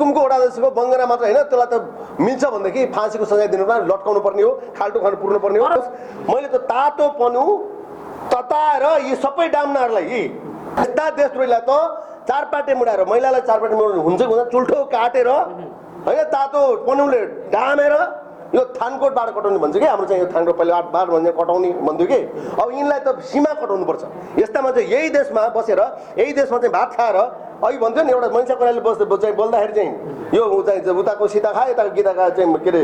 रुकुमको वडा अध्यक्षको बङ्गरा मात्र होइन, त्यसलाई त मिल्छ भनेदेखि फाँसीको सजाय दिनुपर्ने, लट्काउनु पर्ने हो, खाल्टो खानु पुर्नु पर्ने हो। मैले त तातो पन्यु तताएर यी सबै डाम्नाहरूलाई यस्ता देशद्रोहीलाई त चारपाटे मुडाएर, महिलालाई चारपाटे मुडाउनु हुन्छ चुल्ठो काटेर होइन, तातो पन्युले डामेर यो थानकोटबाट कटाउने भन्छ कि हाम्रो चाहिँ यो थानकोट पहिले बार भन्ने कटाउने भन्थ्यो कि। अब यिनलाई त सीमा कटाउनु पर्छ। यस्तामा चाहिँ यही देशमा बसेर यही देशमा चाहिँ भात खाएर अघि भन्थ्यो नि एउटा मनिषा कोइरालाले चाहिँ बोल्दाखेरि चाहिँ यो चाहिँ उताको सीता खा यताको गीताका चाहिँ के अरे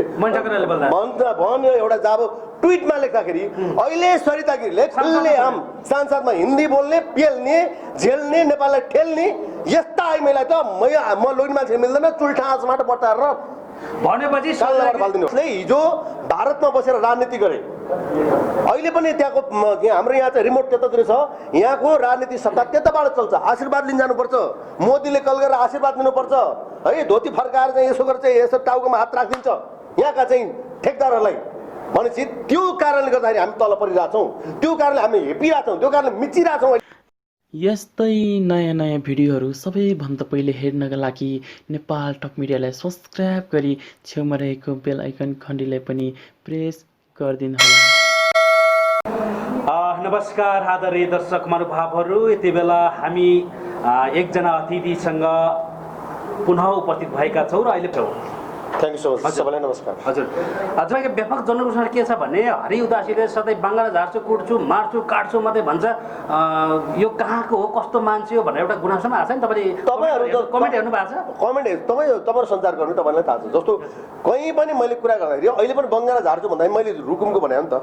भन्यो एउटा जब ट्विटमा लेख्दाखेरि अहिले सरिता गिरीले खुल्लेआम सांसदमा हिन्दी बोल्ने, पेल्ने, झेल्ने, नेपाललाई ठेल्ने यस्ता आइमेलाई त म लोग्ने मान्छे मिल्दैन, चुल्ठा आँचबाट बटाएर भनेपछि हिजो भारतमा बसेर राजनीति गरे। अहिले पनि त्यहाँको हाम्रो यहाँ चाहिँ रिमोट त्यतातिर छ, यहाँको राजनीति सत्ता त्यताबाट चल्छ। आशीर्वाद लिन जानुपर्छ, मोदीले कल गरेर आशीर्वाद दिनुपर्छ है। धोती फर्काएर चाहिँ यसो गरेर चाहिँ यसो टाउकोमा हात राखिदिन्छ यहाँका चाहिँ ठेकदारहरूलाई। भनेपछि त्यो कारणले गर्दाखेरि हामी तल परिरहेछौँ, त्यो कारणले हामी हेपिरहेछौँ, त्यो कारणले मिचिरहेछौँ। यस्तै नयाँ नयाँ भिडियोहरू सबैभन्दा पहिले हेर्नका लागि नेपाल टप मिडियालाई सब्सक्राइब गरी छेउमा रहेको बेल आइकन घन्टीलाई पनि प्रेस गरिदिनुहोला। नमस्कार आदरणीय दर्शक महानुभावहरू, यति बेला हामी एकजना अतिथिसँग पुनः उपस्थित भएका छौँ र अहिले थ्याङ्क यू सो मच। सबैलाई नमस्कार। हजुर, तपाईँको व्यापक जनगुनासो के छ भने हरि उदासीले सधैँ बङ्गाला झार्छु, कुट्छु, मार्छु, काट्छु मात्रै भन्छ। यो कहाँको हो, कस्तो मान्छे हो भनेर एउटा गुनासो पनि आएको छ नि। तपाईँहरू कमेन्ट हेर्नु भएको छ? कमेन्ट तपाईँहरू सञ्चार गर्नु तपाईँलाई थाहा छ। जस्तो कहीँ पनि मैले कुरा गर्दाखेरि अहिले पनि बङ्गाला झार्छु भन्दा मैले रुकुमको भने नि त,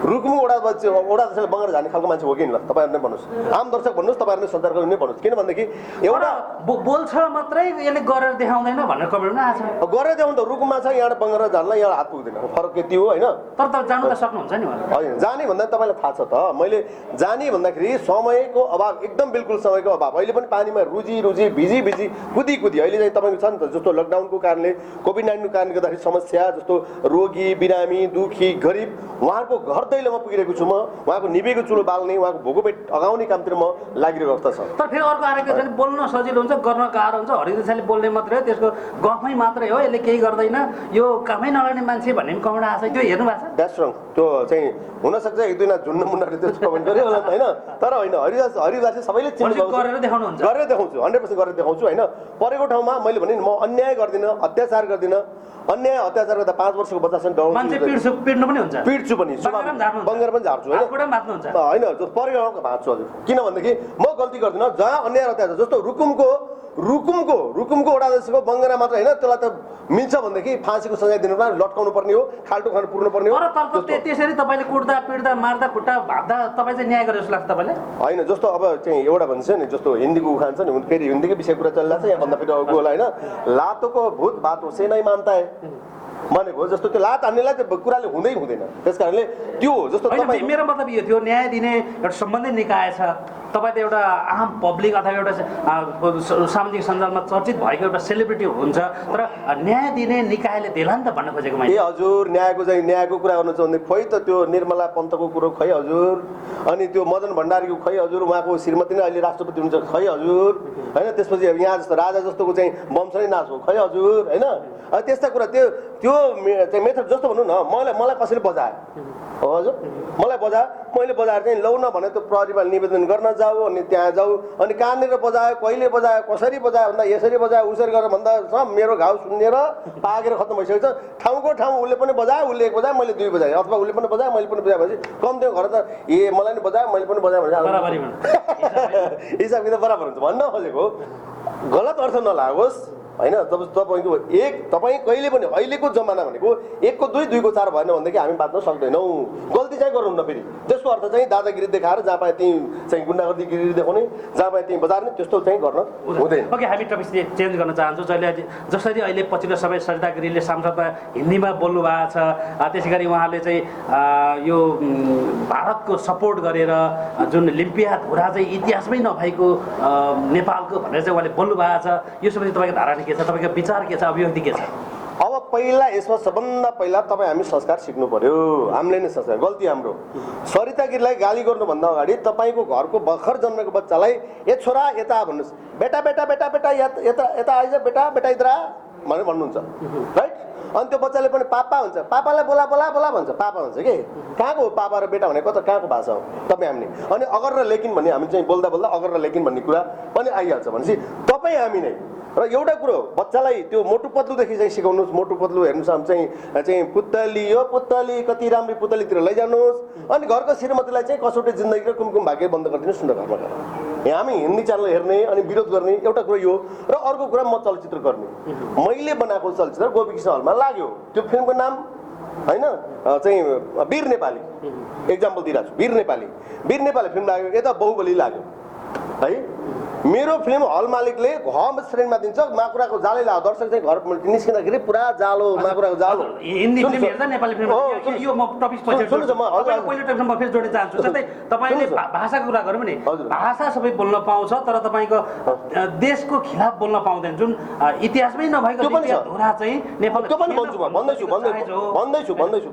रुकुम वडा अध्यक्षले बङ्गाला झार्ने खालको मान्छे हो कि ल तपाईँहरू नै भन्नुहोस्, आम दर्शक भन्नुहोस्, तपाईँहरू नै सञ्चार गर्नु नै भन्नुहोस्। किनभनेदेखि एउटा बोल्छ मात्रै यसले गरेर देखाउँदैन भनेर कमेन्ट पनि आएको छ। गरेर देखाउनु त रुकुममा छ, यहाँ बङ्गाला झार्न यहाँ हात पुग्दैन, फरक यति हो होइन। तर त जानु त सक्नुहुन्छ नि होइन, जाने भन्दा तपाईँलाई थाहा छ त, मैले जाने भन्दाखेरि समयको अभाव, एकदम बिल्कुल समयको अभाव। अहिले पनि पानीमा रुजी भिजी कुदी अहिले चाहिँ तपाईँको छ नि त, जस्तो लकडाउनको कारणले, कोभिड-19को कारणले गर्दाखेरि समस्या, जस्तो रोगी, बिरामी, दुखी, गरिब, उहाँहरूको घर दैलोमा पुगिरहेको छु म। उहाँको निभेको चुलो बाल्ने, उहाँको भोको पेट अगाउने कामतिर म लागिरहेको अवस्था छ। तर फेरि अर्को आएको छ बोल्न सजिलो हुन्छ, गर्न गाह्रो हुन्छ। हरिदेशले बोल्ने मात्रै हो, त्यसको गफमै मात्रै हो, यसले केही गर्दैन, यो कामै नगर्ने मान्छे भन्ने पनि कमेन्ट आएको छ। त्यो हेर्नु भएको छ? द्याट्स रङ। त्यो चाहिँ हुनसक्छ एक दुईजना झुन्ड मुन्डाले त्यो कमेन्ट गर्यो होला होइन, तर होइन, हरिदासले सबैले गरेर देखाउनुहुन्छ, गरेर देखाउँछु, 100% गरेर देखाउँछु होइन। परेको ठाउँमा मैले भने म अन्याय गर्दिनँ, अत्याचार गर्दिनँ। अन्याय अत्याचार गर्दा 5 वर्षको बच्चासँग पिट्नु पनि हुन्छ, पिट्छु पनि, बङ्गार पनि झार्छु होइन, परेको ठाउँमा भाँच्छु हजुर। किनभनेदेखि म गल्ती गर्दिनँ जहाँ अन्याय अत्याचार, जस्तो रुकुमको वडा अध्यक्षको बङ्गरा मात्र होइन, त्यसलाई त मिल्छ भनेदेखि फाँसीको सजाय दिनुपर्ने, लट्काउनु पर्ने हो, खाल्टो खानु पुर्नु पर्ने हो। त्यसरी तपाईँले कुट्दा पिट्दा मार्दा खुट्टा भाग्दा तपाईँ चाहिँ न्याय गरेर जस्तो लाग्छ तपाईँले? होइन, जस्तो अब चाहिँ एउटा भन्छ नि, जस्तो हिन्दीको उखान छ नि, फेरि हिन्दीकै विषय कुरा चलिरहेको छ यहाँभन्दा फेरि अघि होला होइन, लातोको भूत बाटो से नै मान्ता है भनेको जस्तो त्यो लात हान्नेलाई त्यो कुराले हुँदैन। त्यस कारणले त्यो जस्तो मेरो मतलब यो थियो, न्याय दिने एउटा सम्बन्धित निकाय छ, तपाईँ त एउटा आम पब्लिक अथवा एउटा सामाजिक सञ्जालमा चर्चित भएको एउटा सेलिब्रिटी हुन्छ, तर न्याय दिने निकायले देला नि त भन्न खोजेको मैले। हजुर, न्यायको कुरा गर्नु छ भने खोइ त त्यो निर्मला पन्तको कुरो खै हजुर, अनि त्यो मदन भण्डारीको खै हजुर, उहाँको श्रीमती नै अहिले राष्ट्रपति हुन्छ खै हजुर होइन, त्यसपछि यहाँ जस्तो राजा जस्तोको चाहिँ वंश नै नाच हो खै हजुर होइन। त्यस्ता कुरा त्यो चाहिँ मेथड जस्तो भनौँ न, मलाई कसैले बजायो हजुर, मलाई मैले बजाएर चाहिँ लौ न भने त्यो प्रहरीमा निवेदन गर्न जाऊ, अनि त्यहाँ जाऊ, अनि कहाँनिर बजायो, कहिले बजायो, कसरी बजायो भन्दा यसरी बजायो उसरी गरेर भन्दा मेरो घाउ सुन्नेर पाकेर खत्तम भइसकेको छ। ठाउँको ठाउँ उसले पनि बजायो, उसले एक बजायो, मैले 2 बजाएँ, अथवा उसले पनि बजायो, मैले पनि बजाएँ भनेपछि कम त्यो घर त मलाई नि बजायो मैले पनि बजाएँ भने हिसाब किताब बराबर हुन्छ भन्न खोजेको, गलत अर्थ नलागोस् होइन। जब तपाईँ कहिले पनि अहिलेको जमाना भनेको 1 को 2 2 को 4 भएन भनेदेखि हामी बाँच्न सक्दैनौँ। गल्ती चाहिँ गर्नुहुन्न फेरि, त्यसको अर्थ चाहिँ दादागिरी देखाएर जहाँ पाए त्यहीँ चाहिँ गुन्डागर्दीगिरी देखाउने, जहाँ पाए त्यहीँ बजार्ने, त्यस्तो चाहिँ गर्न हुँदैन। ओके, हामी टपिक चेन्ज गर्न चाहन्छौँ। जसरी अहिले पछिल्लो समय सरिता गिरीले सांसदमा हिन्दीमा बोल्नु भएको छ, त्यसै गरी उहाँले चाहिँ यो भारतको सपोर्ट गरेर जुन लिम्पिया धुरा चाहिँ इतिहासमै नभएको नेपालको भनेर चाहिँ उहाँले बोल्नु भएको छ। यो सबै तपाईँको धारणा के छ, तपाईँको विचार के छ, अभिव्यक्ति के छ? अब पहिला यसमा सबभन्दा पहिला तपाईँ हामी संस्कार सिक्नु पर्यो। हामीले नै संस्कार, गल्ती हाम्रो। सरिता गिरीलाई गाली गर्नुभन्दा अगाडि तपाईँको घरको भर्खर जन्मेको बच्चालाई ए छोरा यता भन्नुहोस्, बेटा बेटा बेटा बेटा यता यता आइज बेटा बेटा इधर आ भनेर भन्नुहुन्छ, राइट? अनि त्यो बच्चाले पनि पापा भन्छ, पापालाई बोला बोला बोला भन्छ, पापा भन्छ कि कहाँको पापा र बेटा भनेको त कहाँको भाषा हो तपाईँ हामीले? अनि अगर र लेकिन भन्ने हामी चाहिँ बोल्दा बोल्दा अगर र लेकिन भन्ने कुरा पनि आइहाल्छ भनेपछि तपाईँ हामी नै। र एउटा कुरो बच्चालाई त्यो मोटु पत्लुदेखि चाहिँ सिकाउनुहोस्, मोटु पत्लु हेर्नुहोस् चाहिँ पुतली हो पुतली कति राम्रो पुतलीतिर लैजानुहोस्। अनि घरको श्रीमतीलाई चाहिँ कसौटे जिन्दगी र कुमकुम भाग्य बन्द गरिदिनुहोस् न घरमा गएर। यहाँ हामी हिन्दी च्यानल हेर्ने अनि विरोध गर्ने एउटा कुरो यो। र अर्को कुरा म चलचित्र गर्ने, मैले बनाएको चलचित्र गोपीकृष्ण हलमा लाग्यो। त्यो फिल्मको नाम होइन चाहिँ वीर नेपाली, एक्जाम्पल दिइरहेको छु, वीर नेपाली फिल्म लाग्यो, यता बाहुबली लाग्यो है। मेरो फिल्म हल मालिकले घम श्रेणीमा दिन्छ, माकुराको जालै लाग्यो। दर्शक चाहिँ घर निस्किँदाखेरि पुरा जालो, माकुराको जालो। हिन्दी फिल्म हेर्दा नेपाली फिल्म यो म टपिक पछि सुन्नुहोस्, पहिलो टपिकमा म फेरि जोड्न चाहन्छु। जस्तै तपाईँले भाषाको कुरा गरौँ भने भाषा सबै बोल्न पाउँछ, तर तपाईँको देशको खिलाफ बोल्न पाउँदैन। जुन इतिहासमै नभएको धुरा चाहिँ नेपाल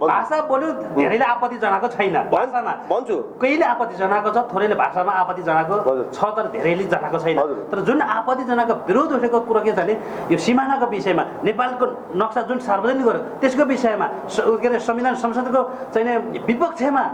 भाषा बोल्यो धेरैले आपत्ति जनाएको छैन, भाषामा भन्छु कहिले आपत्ति जनाएको छ, थोरैले भाषामा आपत्ति जनाएको छ, तर धेरैले जनाएको छैन। तर जुन आपत्ति जनाको विरोध उठेको कुरो के छ भने यो सिमानाको विषयमा नेपालको नक्सा जुन सार्वजनिक गर्यो त्यसको विषयमा के अरे संविधान संसदको चाहिँ विपक्षमा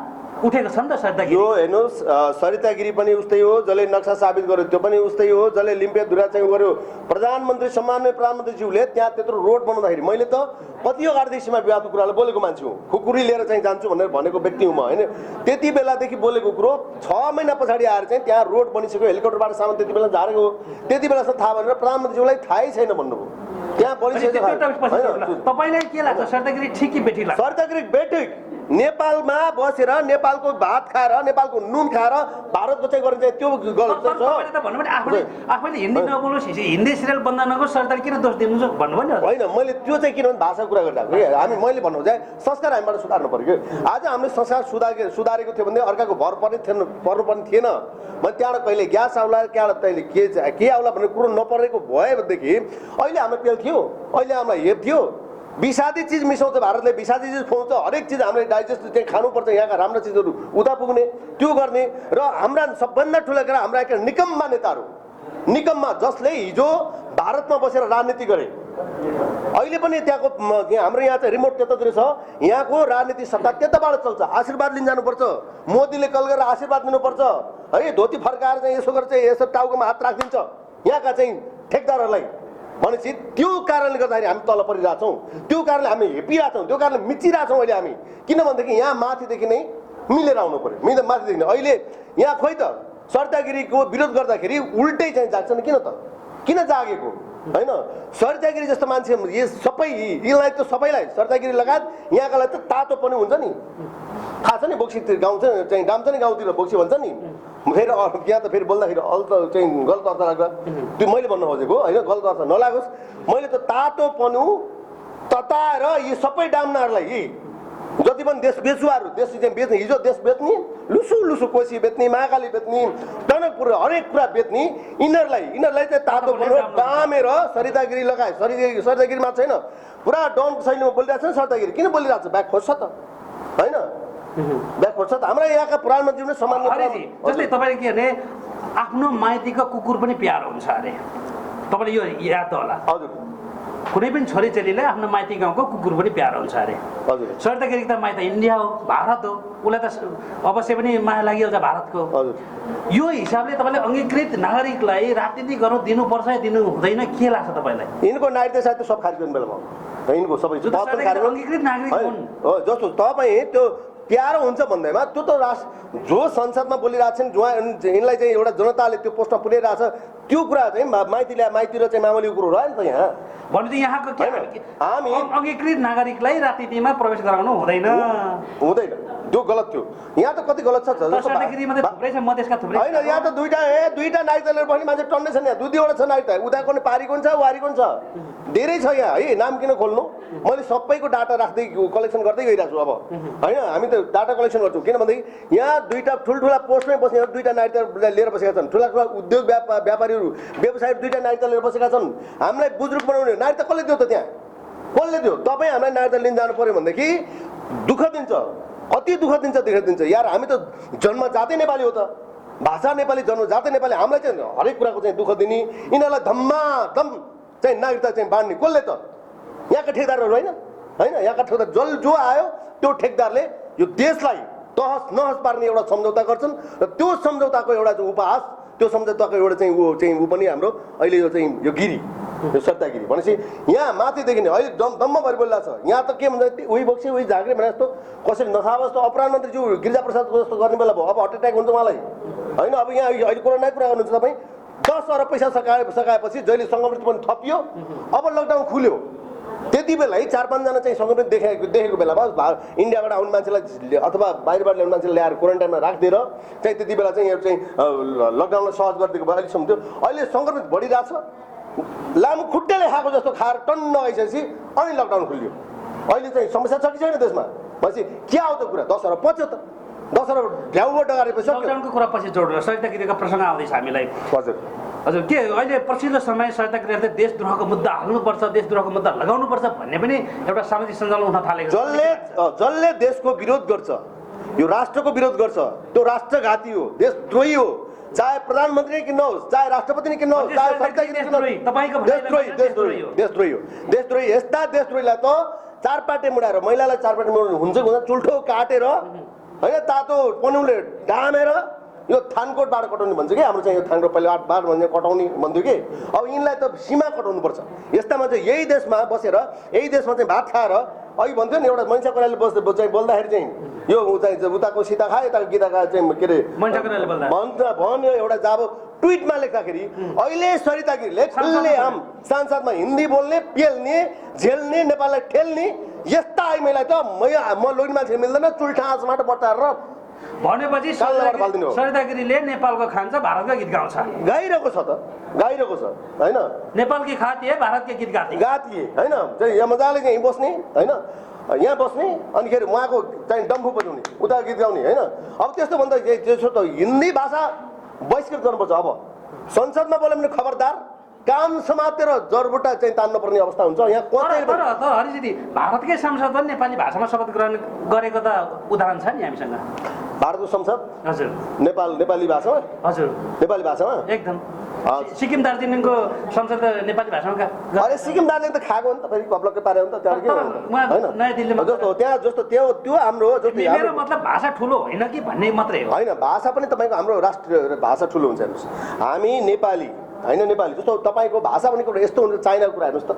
उठेको छ नि त सरिता गिरी। यो हेर्नुहोस्, सरिता गिरी पनि उस्तै हो, जसले नक्सा साबित गर्यो त्यो पनि उस्तै हो, जसले लिम्पिया धुरा चाहिँ गर्यो। प्रधानमन्त्री सम्माननीय प्रधानमन्त्रीज्यूले त्यहाँ त्यत्रो रोड बनाउँदाखेरि मैले त कतियो आर्थिक सीमा विवादको कुरालाई बोलेको मान्छे हुँ, खुकुरी लिएर चाहिँ जान्छु भनेर भनेको व्यक्ति हुँ म होइन। त्यति बेलादेखि बोलेको कुरो 6 महिना पछाडि आएर चाहिँ त्यहाँ रोड बनिसक्यो, हेलिकप्टरबाट सामान त्यति बेला झारेको हो, त्यति बेलासम्म थाहा भनेर प्रधानमन्त्रीज्यूलाई थाहै छैन भन्नुभयो। त्यहाँ बनिसक्यो। तपाईँलाई के लाग्छ सरिता गिरी ठिक कि बेठिक लाग्छ? सरिता गिरी बेठिक। नेपालमा बसेर नेपालको भात खाएर नेपालको नुन खाएर भारतको चाहिँ गर्ने चाहिँ त्यो गलत छ। तपाईँले त भन्नु भने आफैले हिन्दी नबोल्नुहोस्, हिन्दी सिरियल बन्द नगर्नुहोस्, सरिताले किन दोष दिनुहुन्छ भन्नु भने होइन। मैले त्यो चाहिँ किनभने भाषाको कुरा गरिरहेको कि मैले भन्नु चाहिँ संस्कार हामीबाट सुधार्नु पर्यो कि। आज हामीले संस्कार सुधारेको थियो भने अर्काको भर पर्नुपर्ने थिएन। मैले त्यहाँबाट कहिले ग्यास आउला, त्यहाँबाट तैँले के आउला भन्ने कुरो नपरेको भएदेखि अहिले हाम्रो पेल थियो, अहिले हामीलाई हेप थियो। विषादी चिज मिसाउँछ भारतले, विषादी चिज खुवाउँछ, हरेक चिज हामीले डाइजेस्ट चाहिँ खानुपर्छ, यहाँका राम्रा चिजहरू उता पुग्ने त्यो गर्ने। र हाम्रा सबभन्दा ठुलो कुरा हाम्रा एक निकम्मा नेताहरू, निकम्मा जसले हिजो भारतमा बसेर राजनीति गरे, अहिले पनि त्यहाँको हाम्रो यहाँ चाहिँ रिमोट त्यतातिर छ, यहाँको राजनीति सत्ता त्यताबाट चल्छ। आशीर्वाद लिन जानुपर्छ, मोदीले कल गरेर आशीर्वाद दिनुपर्छ है। धोती फर्काएर चाहिँ यसो गरेर चाहिँ यसो टाउकोमा हात राखिदिन्छ यहाँका चाहिँ ठेकदारहरूलाई भनेपछि त्यो कारणले गर्दाखेरि हामी तल परिरहेछौँ, त्यो कारणले हामी हेपिरहेछौँ, त्यो कारणले मिचिरहेछौँ अहिले हामी। किनभनेदेखि यहाँ माथिदेखि नै मिलेर आउनु पर्यो, माथिदेखि नै। अहिले यहाँ खोइ त सरिता गिरीको विरोध गर्दाखेरि उल्टै चाहिँ जाग्छ नि, किन जागेको होइन? सरिता गिरी जस्तो मान्छे यो सबै यिनलाई त सबैलाई सरिता गिरी लगायत यहाँकालाई त तातो पनि हुन्छ नि, थाहा छ नि। बोक्सीतिर गाउँ चाहिँ गाउँछ नि, गाउँतिर बोक्सी भन्छ नि। फेरि यहाँ त फेरि बोल्दाखेरि अल त चाहिँ गलत अर्थ लाग्छ, त्यो मैले भन्नु खोजेको होइन, गलत अर्थ नलागोस्। मैले त तातो पनु तताएर यी सबै डाम्नाहरूलाई, यी जति पनि देश बेचुवाहरू, देश चाहिँ बेच्ने, हिजो देश बेच्ने, लुसु कोसी बेच्ने, महाकाली बेच्ने, टनकपुर हरेक कुरा बेच्ने, यिनीहरूलाई चाहिँ तातो पनु डामेर सरिता गिरी लगाए। सरिता गिरी मात्र छैन, पुरा डनको शैलीमा बोलिरहेको छ नि सरिता गिरी। किन बोलिरहेको छ? ब्याग खोज्छ त होइन, ब्याग खोज्छ त। हाम्रा यहाँका प्रधानमन्त्री नै सामान्य जस्तै तपाईँले के भने आफ्नो माइतीको कुकुर पनि प्यारो हुन्छ अरे, तपाईँले यो याद त होला। हजुर, कुनै पनि छोरीचेलीलाई आफ्नो माइती गाउँको कुकुर पनि प्यारो हुन्छ अरे। हजुर, सरिता गिरीको त माइत इन्डिया हो, भारत हो, उसलाई त अवश्य पनि माया लागिहाल्छ भारतको। हजुर, यो हिसाबले तपाईँले अङ्गीकृत नागरिकलाई राजनीति गर्नु दिनुपर्छ या दिनु हुँदैन, के लाग्छ तपाईँलाई? यिनको नागरिकता सायद सब खारिज गर्ने बेलामा यिनको सबै अङ्गीकृत नागरिक हुन् हो। जस्तो तपाईँ त्यो प्यारो हुन्छ भन्दैमा त्यो त जो संसदमा बोलिरहेको छन्, जो यिनलाई चाहिँ एउटा जनताले त्यो पोस्टमा पुर्याइरहेको छ, त्यो कुरा चाहिँ माइती र चाहिँ मामूलीको कुरो रह्यो नि त। यहाँ भनेपछि यहाँको हामी अङ्गीकृत नागरिकलाई राजनीतिमा प्रवेश गराउनु हुँदैन, त्यो गलत थियो। यहाँ त कति गलत छ होइन, यहाँ त दुईटा नागरिकता लिएर पनि मान्छे टन्नै छ नि। यहाँ दुईवटा छ नागरिकता, उताको नि पारीको नि छ, वारीको नि छ, धेरै छ यहाँ है। नाम किन खोल्नु? मैले सबैको डाटा राख्दै कलेक्सन गर्दै गइरहेको छु अब होइन। हामी त डाटा कलेक्सन गर्छौँ किनभनेदेखि यहाँ दुईटा ठुल्ठुला पोस्टमै बस्ने दुईटा नागरिकता लिएर बसेका छन्, ठुला उद्योग व्यापारीहरू व्यवसायहरू दुईटा नागरिकता लिएर बसेका छन्। हामीलाई बुजुर्ग बनाउने नागरिकता कसले दियो त? त्यहाँ कसले दियो? तपाईँ हामीलाई नागरिकता लिन जानु पर्यो भनेदेखि दुःख दिन्छ, कति दुःख दिन्छ यार। हामी त जन्मजातै नेपाली हो त, भाषा नेपाली, जन्मजातै नेपाली। हामीलाई चाहिँ हरेक कुराको चाहिँ दुःख दिने, यिनीहरूलाई धम्माधम चाहिँ नागरिकता चाहिँ बाँड्ने कसले त? यहाँका ठेकदारहरू होइन, यहाँका ठेकदार जो आयो त्यो ठेकदारले यो देशलाई तहस नहस पार्ने एउटा सम्झौता गर्छन् र त्यो सम्झौताको एउटा चाहिँ उपहास, त्यो सम्झौताको एउटा चाहिँ ऊ पनि हाम्रो अहिले यो चाहिँ यो गिरी, यो सत्तागिरी भनेपछि यहाँ माथिदेखि नै अहिले दम्म भएर बोलिरहेको छ। यहाँ त के भन्छ, उही बोक्सी उही झाँक्रे भने जस्तो कसरी नथाहा जस्तो अपराध मन्त्रीज्यू गिरिजाप्रसादको जस्तो गर्ने बेला भयो, अब हार्ट एट्याक हुन्छ उहाँलाई होइन। अब यहाँ अहिले कोरोनाकै कुरा गर्नुहुन्छ तपाईँ, 10 अरब पैसा सकाएपछि जहिले सङ्क्रमित पनि थपियो, अब लकडाउन खुल्यो। त्यति बेला है 4-5 जना चाहिँ सङ्क्रमित देखेको बेलामा इन्डियाबाट आउने मान्छेलाई अथवा बाहिरबाट ल्याउने मान्छेलाई ल्याएर क्वारेन्टाइनमा राखिदिएर चाहिँ त्यति बेला चाहिँ यो चाहिँ लकडाउनलाई सहज गरिदिएको भए अहिलेसम्म थियो। अहिले सङ्क्रमित बढिरहेछ, लामो खुट्टेले खाएको जस्तो खाएर टन्न आइसकेपछि अनि लकडाउन खुल्यो। अहिले चाहिँ समस्या छ कि छैन देशमा? भनेपछि के आयो त कुरा? 10 अरब पच्यो त, 10 अरब ढ्याउबाट डगारेपछि लकडाउनको कुरा पछि जोडेर सहिदागिरीको प्रसङ्ग आउँदैछ हामीलाई। हजुर के अहिले पछिल्लो समय सहिदागिरीहरूले देशद्रोहको मुद्दा हाल्नुपर्छ, देशद्रोहको मुद्दा लगाउनुपर्छ भन्ने पनि एउटा सामाजिक सञ्जालमा उठ्न थालेको छ। जसले देशको विरोध गर्छ, यो राष्ट्रको विरोध गर्छ, त्यो राष्ट्रघाती हो, देशद्रोही हो। चाहे प्रधानमन्त्री किन नहोस्, चाहे राष्ट्रपति नै किन नहोस्, चाहे सहिदागिरी किन नहोस्, देशद्रोही हो। देशद्रोही यस्ता देशद्रोहीलाई त 4 पाटे मुडाएर, महिलालाई 4 पाटे मुडाउनु हुन्छ चुल्ठो काटेर होइन, तातो पन्युले डामेर यो थानकोट बाटो कटाउने भन्छ कि हाम्रो चाहिँ यो थानको पहिला बाटो भन्ने कटाउने भन्थ्यो कि। अब यिनलाई त सीमा कटाउनुपर्छ। यस्तामा चाहिँ यही देशमा बसेर, यही देशमा चाहिँ भात खाएर, अघि भन्थ्यो नि एउटा मनिषा कोइरालाले चाहिँ बोल्दाखेरि चाहिँ यो चाहिँ उताको सीता खाए, यताको गीता खाए चाहिँ के अरे भन्यो एउटा जब ट्विटमा लेख्दाखेरि अहिले सरिता गिरीले खुल्लेआम सांसदमा हिन्दी बोल्ने, पेल्ने, झेल्ने, नेपाललाई ठेल्ने यस्ता आइमेलाई त म लोग्ने मान्छे मिल्दैन, चुल्ठा आँचबाट बटाएर भनेपछि सरिता गिरीले नेपालको खान्छ, भारतको गीत गाउँछ, गाइरहेको छ त, गाइरहेको छ होइन। नेपालकी खातिए, भारतकै गीत गातिए होइन, चाहिँ यहाँ मजाले चाहिँ बस्ने होइन, यहाँ बस्ने अनि खेरि उहाँको चाहिँ डम्फु बजाउने, उता गीत गाउने होइन। अब त्यस्तो भन्दा त्यसो त हिन्दी भाषा बहिष्कृत गर्नुपर्छ। अब संसदमा बोल्यो भने खबरदार, काम समातेर जरबुटा चाहिँ तान्नु पर्ने अवस्था हुन्छ। यहाँ हरिजी भारतकै संसद पनि नेपाली भाषामा शपथ ग्रहण गरेको त उदाहरण छ नि हामीसँग। भारतको संसद हजुर नेपाली भाषामा, हजुर नेपाली भाषामा एकदम। सिक्किम दार्जिलिङको संसद नेपाली भाषामा अरे सिक्किम दार्जिलिङ त खाएको हो नि त, फेरि कपलक्कै पारे हो नि त त्यहाँ के होइन। नयाँ दिल्लीमा त्यहाँ जस्तो त्यो हाम्रो मेरो मतलब भाषा ठुलो होइन कि भन्ने मात्रै हो होइन। भाषा पनि तपाईँको हाम्रो राष्ट्रिय भाषा ठुलो हुन्छ। हेर्नुहोस्, हामी नेपाली होइन, नेपाली जस्तो तपाईँको भाषा भनेको यस्तो हुन्छ, चाइनाको कुरा हेर्नुहोस् त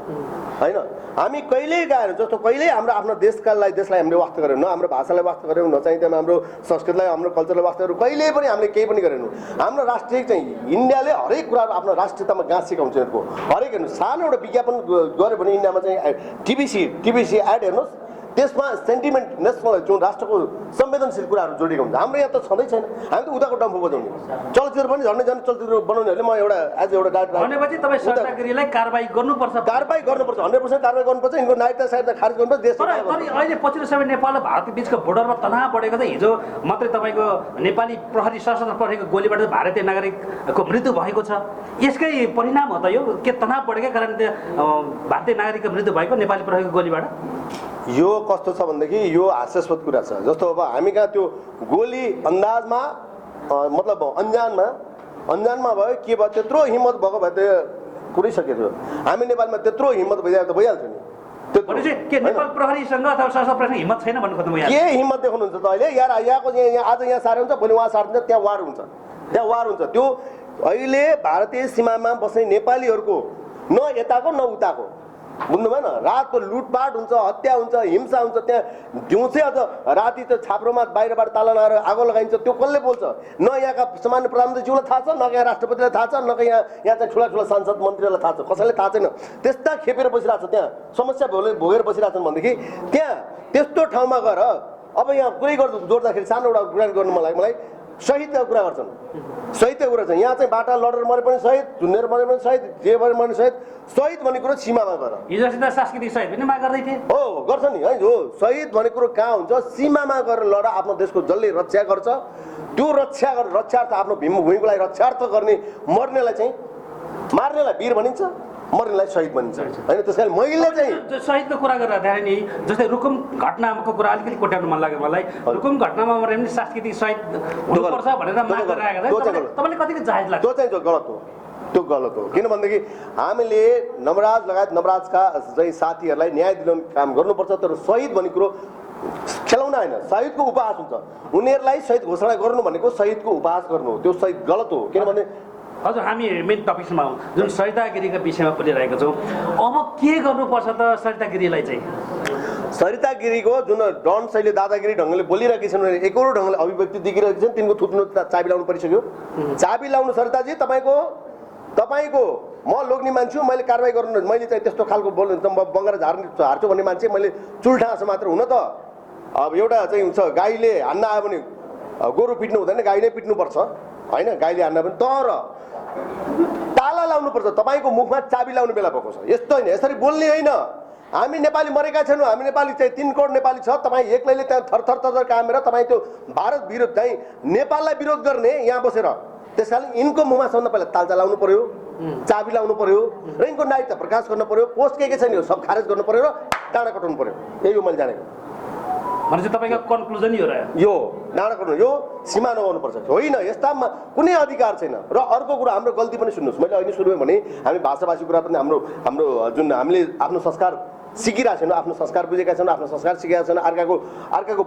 होइन। हामी कहिल्यै गाएन, जस्तो कहिल्यै हाम्रो आफ्नो देशलाई हामीले वास्ता गरेनौँ, न हाम्रो भाषालाई वास्ता गरेनौँ, न चाहिँ त्यहाँ हाम्रो संस्कृतिलाई, हाम्रो कल्चरलाई वास्ता गरेनौँ, कहिल्यै पनि हामीले केही पनि गरेनौँ। हाम्रो राष्ट्रिय चाहिँ इन्डियाले हरेक कुराहरू आफ्नो राष्ट्रियतामा गाँसेको हुन्छ यिनीहरूको हरेक। हेर्नुहोस्, सानो एउटा विज्ञापन गऱ्यो भने इन्डियामा चाहिँ टिबिसी एड हेर्नुहोस्, त्यसमा सेन्टिमेन्ट, नेसनल जुन राष्ट्रको संवेदनशील कुराहरू जोडिएको हुन्छ। हाम्रो यहाँ त छँदै छैन। हामी त उताको डम्फु बजाउने, चलचित्र पनि झन्डै चलचित्र बनाउनेहरूले म एउटा एज एउटा डाइरेक्टर भनेपछि तपाईँ सरितागिरीलाई कारबाही गर्नुपर्छ, 100% कारबाही गर्नुपर्छ। यिनको नागरिकता सायद खारेज गर्नुपर्छ। देश अहिले पछिल्लो समय नेपाल र भारत बिचको बोर्डरमा तनाव बढेको छ। हिजो मात्रै तपाईँको नेपाली प्रहरी सशस्त्र प्रहरीको गोलीबाट भारतीय नागरिकको मृत्यु भएको छ। यसकै परिणाम हो त यो? के तनाव बढेकै कारण भारतीय नागरिकको मृत्यु भएको नेपाली प्रहरीको गोलीबाट? यो कस्तो छ भनेदेखि यो हास्यास्पद कुरा छ। जस्तो अब हामी कहाँ त्यो गोली अन्दाजमा मतलब अन्जानमा भयो, के भयो, त्यत्रो हिम्मत भएको भए त कुरै सकेको थियो। हामी नेपालमा त्यत्रो हिम्मत भइरहेको त भइहाल्थ्यो नि। के नेपाल प्रहरीसँग अथवा सशस्त्र प्रहरीसँग हिम्मत छैन भन्नु खोज्नु? के हिम्मत देखाउनुहुन्छ त अहिले? यार यहाँको आज यहाँ सारे हुन्छ, भोलि उहाँ सार्दिन्छ, त्यहाँ वार हुन्छ। त्यो अहिले भारतीय सीमामा बस्ने नेपालीहरूको न यताको न उताको, बुझ्नु भएन? रातको लुटपाट हुन्छ, हत्या हुन्छ, हिंसा हुन्छ। त्यहाँ दिउँसै अझ राति त छाप्रोमा बाहिरबाट ताला लगाएर आगो लगाइन्छ। त्यो कसले बोल्छ? न यहाँका सामान्य प्रधानमन्त्रीज्यूलाई थाहा छ, न यहाँ राष्ट्रपतिलाई थाहा छ, न यहाँ चाहिँ ठुला सांसद मन्त्रीलाई थाहा छ, कसैले थाहा छैन। त्यस्ता खेपेर बसिरहेको छ, त्यहाँ समस्या भोगेर बसिरहेछन् भनेदेखि त्यहाँ त्यस्तो ठाउँमा गएर अब यहाँ कुरै जोड्दाखेरि सानो एउटा कुरा गर्नु मलाई शहीदको कुरा गर्छन्। शहीदको कुरा छ, यहाँ चाहिँ बाटा लडेर मरे पनि शहीद, झुन्डेर मरे पनि शहीद, जे मरे पनि शहीद भन्ने कुरो सीमामा गएर। हिजोसित सांस्कृतिक शहीद पनि माग गर्दै थिए। हो गर्छ नि है। हो शहीद भन्ने कुरो कहाँ हुन्छ? सीमामा गएर लड आफ्नो देशको जसले रक्षा गर्छ, त्यो रक्षार्थ आफ्नो भूमिको लागि रक्षार्थ गर्ने, मर्नेलाई चाहिँ मार्नेलाई वीर भनिन्छ, मर्नेलाई शहीद भनिन्छ होइन। त्यस कारण मैले चाहिँ शहीदको कुरा गरिरहँदाखेरि नि जस्तै रुकुम घटनाको कुरा अलिकति कोट्याउनु मन लाग्यो मलाई। रुकुम घटनामा मरे पनि सांस्कृतिक शहीद हुनुपर्छ भनेर माग गरिरहेको छ। तपाईँले कतिको जायज लाग्छ? त्यो चाहिँ गलत हो, त्यो गलत हो। किनभनेदेखि हामीले नवराज लगायत नवराजका चाहिँ साथीहरूलाई न्याय दिलाउने काम गर्नुपर्छ। तर शहीद भन्ने कुरो खेलाउन होइन, शहीदको उपहास हुन्छ। उनीहरूलाई शहीद घोषणा गर्नु भनेको शहीदको उपहास गर्नु हो, त्यो शहीद गलत हो। किनभने हजुर हामी मेन टपिक्समा हौँ जुन सरितागिरीका विषयमा बोलिरहेको छौँ। अब के गर्नुपर्छ त सरितागिरीलाई चाहिँ? सरिता गिरीको जुन डन शैली दादागिरी ढङ्गले बोलिरहेकी छन्, एकरो ढङ्गले अभिव्यक्ति देखिरहेकी छन्, तिनको थुप्रो चाबी लाउनु परिसक्यो। चाबी लाउनु सरिताजी, तपाईँको म लोग्ने मान्छे, मैले कारवाही गर्नु, मैले चाहिँ त्यस्तो खालको बोल्नु बङ्गारा झार्छु भन्ने मान्छे मैले चुल्ठाँसो मात्र हुन त। अब एउटा चाहिँ हुन्छ गाईले हान्न आयो भने गोरु पिट्नु हुँदैन, गाई नै पिट्नुपर्छ होइन, गाईले हान्न पनि। तर ताला लाउनुपर्छ, तपाईँको मुखमा चाबी लाउने बेला भएको छ। यस्तो होइन, यसरी बोल्ने होइन। हामी नेपाली मरेका छैनौँ, हामी नेपाली चाहिँ 3 करोड नेपाली छ। तपाईँ एक्लैले त्यहाँ थरथर कामेर तपाईँ त्यो भारत विरोध चाहिँ नेपाललाई विरोध गर्ने यहाँ बसेर, त्यस कारण यिनको मुखमा सबभन्दा पहिला तालचा लाउनु पर्यो, चाबी लाउनु पर्यो र यिनको नागरिकता प्रकाश गर्नु पर्यो। पोस्ट के छैन यो सब खारेज गर्नु पर्यो र डाँडा कटाउनु पर्यो। यही हो मैले जानेको। भनेपछि तपाईँको कन्क्लुजन यो रह्यो, यो डाँडा कटाउनु, यो सीमा नगाउनुपर्छ। होइन, यस्तामा कुनै अधिकार छैन। र अर्को कुरा, हाम्रो गल्ती पनि सुन्नुहोस्, मैले अहिले सुरुमै भने हामी भाषाभाषी कुरा पनि हाम्रो जुन हामीले आफ्नो संस्कार सिकिरहेको छैनौँ, आफ्नो संस्कार बुझेका छैनौँ, आफ्नो संस्कार सिकेका छैनौँ। अर्काको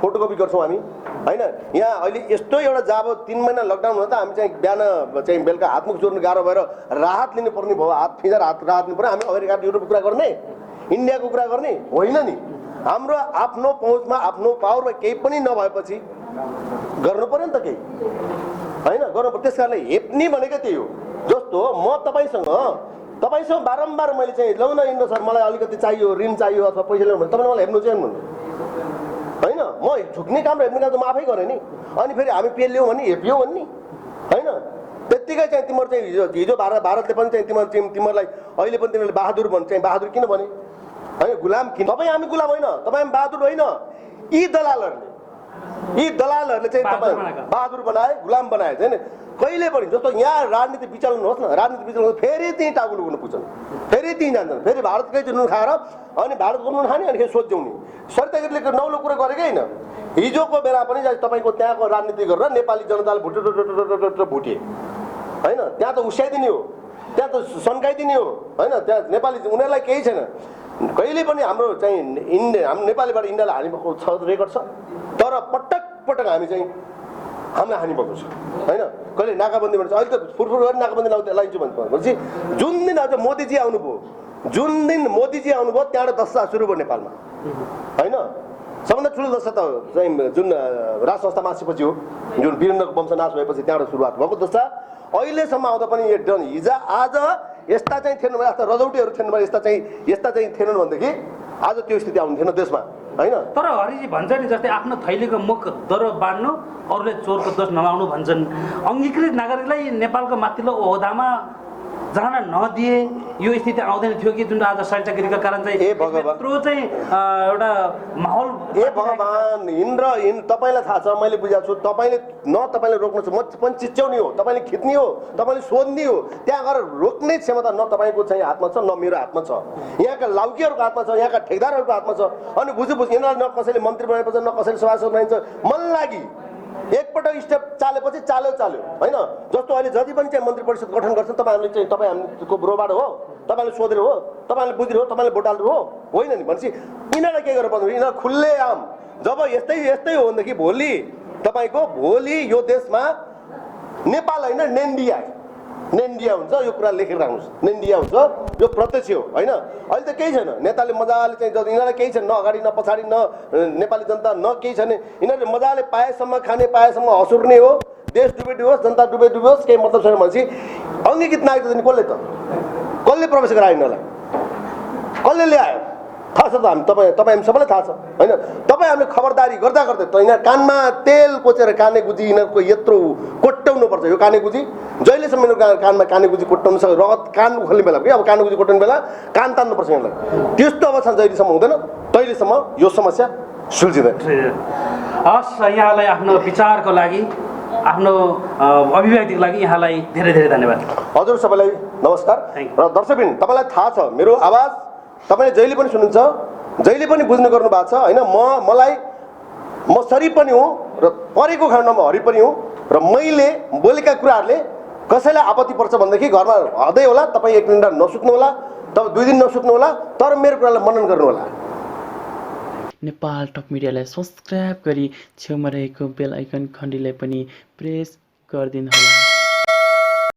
फोटोकपी गर्छौँ हामी होइन। यहाँ अहिले यस्तो एउटा जब 3 महिना लकडाउन हुँदा त हामी चाहिँ बिहान चाहिँ बेलुका हातमुख जोड्नु गाह्रो भएर राहत लिनुपर्ने भयो, हात फिँजार राहत लिनु पर्यो। हामी अमेरिका युरोपको कुरा गर्ने, इन्डियाको कुरा गर्ने होइन नि। हाम्रो आफ्नो पहुँचमा आफ्नो पावरमा केही पनि नभएपछि गर्नु पर्यो नि त केही होइन, गर्नु पर्यो। त्यस कारणले हेप्ने भनेको त्यही हो। जस्तो म तपाईँसँग बारम्बार मैले चाहिँ लौ न इन्डो सर मलाई अलिकति चाहियो, ऋण चाहियो अथवा पैसा ल्याउनु भने तपाईँले मलाई हेप्नु चाहिँ होइन। म झुक्ने काम र हेप्ने काम त म आफै गरेँ नि। अनि फेरि हामी पेल्यौँ भने हेप्यौँ भने नि होइन। त्यत्तिकै चाहिँ तिमीहरू चाहिँ हिजो भारतले पनि चाहिँ तिमीहरूलाई अहिले पनि तिमीहरूले बहादुर भन्छ, चाहिँ बहादुर किन भने होइन, गुलाम किन? तपाईँ हामी गुलाम होइन, तपाईँ हामी बहादुर होइन। यी दलालहरूले चाहिँ तपाईँ बहादुर बनाए, गुलाम बनाए छैन कहिले पनि। जस्तो यहाँ राजनीति विचल्नुहोस् न, राजनीति विचल्नुहोस्, फेरि त्यहीँ टाउको लुग्नु पुग्छन्, फेरि त्यहीँ जान्छन्, फेरि भारतकै चाहिँ नुन खाएर अनि भारतको नुन खाने अनि फेरि सोध्याउने। सरितागिरीले नौलो कुरा गरेकै होइन। हिजोको बेला पनि तपाईँको त्यहाँको राजनीति गरेर नेपाली जनताले भुटे होइन, त्यहाँ त उस्याइदिने हो, त्यहाँ त सन्काइदिने हो होइन। त्यहाँ नेपाली उनीहरूलाई केही छैन। कहिले पनि हाम्रो चाहिँ हाम्रो नेपालीबाट इन्डियालाई हानिएको छ रेकर्ड छ। तर पटक हामी चाहिँ हामीलाई हानि भएको छ होइन। कहिले नाकाबन्दी भन्छ, अहिले त फुरफुर गरेर नाकाबन्दी लाइन्छु भनेपछि जुन दिन आज मोदीजी आउनुभयो, त्यहाँबाट दशा सुरु भयो नेपालमा होइन। सबभन्दा ठुलो दशा त चाहिँ जुन राज संस्था मासेपछि हो, जुन वीरेन्द्रको वंशनाश भएपछि त्यहाँबाट सुरुवात भएको दशा। अहिलेसम्म आउँदा पनि हिजो आज यस्ता चाहिँ थिएन, यस्ता रजौटेहरू थिएन, यस्ता चाहिँ थिएनन् भनेदेखि आज त्यो स्थिति आउनु थिएन देशमा होइन। तर हरिजी भन्छ नि जस्तै आफ्नो थैलीको मुख दरो बाँड्नु, अरूले चोरको दोष नलाउनु भन्छन्। अङ्गीकृत नागरिकलाई नेपालको माथिल्लो ओहदामा जान नदिए यो स्थिति आउँदैन थियो कि जुन आज सरितागिरीका कारण चाहिँ यत्रो चाहिँ एउटा माहौल। भगवान् तपाईँलाई थाहा छ, मैले बुझाएको छु। तपाईँले रोक्नु छ, म पनि चिच्याउने हो, तपाईँले खिच्ने हो, तपाईँले सोध्ने हो। त्यहाँ गएर रोक्ने क्षमता न तपाईँको चाहिँ हातमा छ, न मेरो हातमा छ, यहाँका लाउकीहरूको हातमा छ, यहाँका ठेकदारहरूको हातमा छ। अनि बुझ्नु यिनीहरूलाई न कसैले मन्त्री बनाएपछि न कसैले सभासद बनाइन्छ। मन लागि एकपटक स्टेप चालेपछि चाल्यो होइन। जस्तो अहिले जति पनि चाहिँ मन्त्री परिषद गठन गर्छन् तपाईँ हामीको रोबाट हो, तपाईँले सोधेर हो, तपाईँले बुझेर हो, तपाईँले भोट हाल्नु हो होइन नि। भनेपछि यिनीहरूलाई के गर्नु पर्छ? यिनीहरू खुल्ले आम जब यस्तै हो भनेदेखि भोलि यो देशमा नेपाल होइन नेन्डिया हुन्छ। यो कुरा लेखेर राख्नुहोस्, नेन्डिया हुन्छ, यो प्रत्यक्ष हो होइन। अहिले त केही छैन, नेताले मजाले चाहिँ यिनीहरूलाई केही छैन, न अगाडि न पछाडि, न नेपाली जनता न केही छैन। यिनीहरूले मजाले पाएसम्म खाने, पाएसम्म हँसुर्ने हो, देश डुबोस्, जनता डुबोस्, केही मतलब छैन भनेपछि अङ्गीकृत नागरिक दिने कसले प्रवेश गरायो यिनीहरूलाई? कसले ल्यायो? थाहा छ त तपाईँ सबैलाई थाहा छ होइन। तपाईँ हामीले खबरदारी गर्दा त यिनीहरू कानमा तेल कोचेर काने गुजी यिनीहरूको यत्रो कोट्याउनुपर्छ। यो काने गुजी जहिलेसम्म यिनीहरू कानमा काने गुजी कोट्याउनु सक्छ, रगत कान उखाल्ने बेला कि अब काने गुजी कोट्याउने बेला कान तान्नुपर्छ यिनीहरूलाई। त्यस्तो अवस्था जहिलेसम्म हुँदैन तहिलेसम्म यो समस्या सुल्झिँदैन। हस्, यहाँलाई आफ्नो विचारको लागि, आफ्नो अभिव्यक्तिको लागि यहाँलाई धेरै धेरै धन्यवाद। हजुर सबैलाई नमस्कार। Thank र दर्शकबिन तपाईँलाई थाहा छ मेरो आवाज तपाईँले जहिले पनि सुन्नुहुन्छ, जहिले पनि बुझ्ने गर्नु भएको छ होइन। म सरी पनि हुँ र परेको खण्डमा हरि पनि हुँ र मैले बोलेका कुराहरूले कसैलाई आपत्ति पर्छ भनेदेखि घरमा हदै होला, तपाईँ एक दिन नसुत्नु होला, तपाईँ 2 दिन नसुत्नु होला, तर मेरो कुरालाई मनन गर्नु होला। नेपाल टप मिडियालाई सब्सक्राइब गरी छेउमा रहेको बेल आइकन घन्टीलाई पनि प्रेस गरिदिनु होला।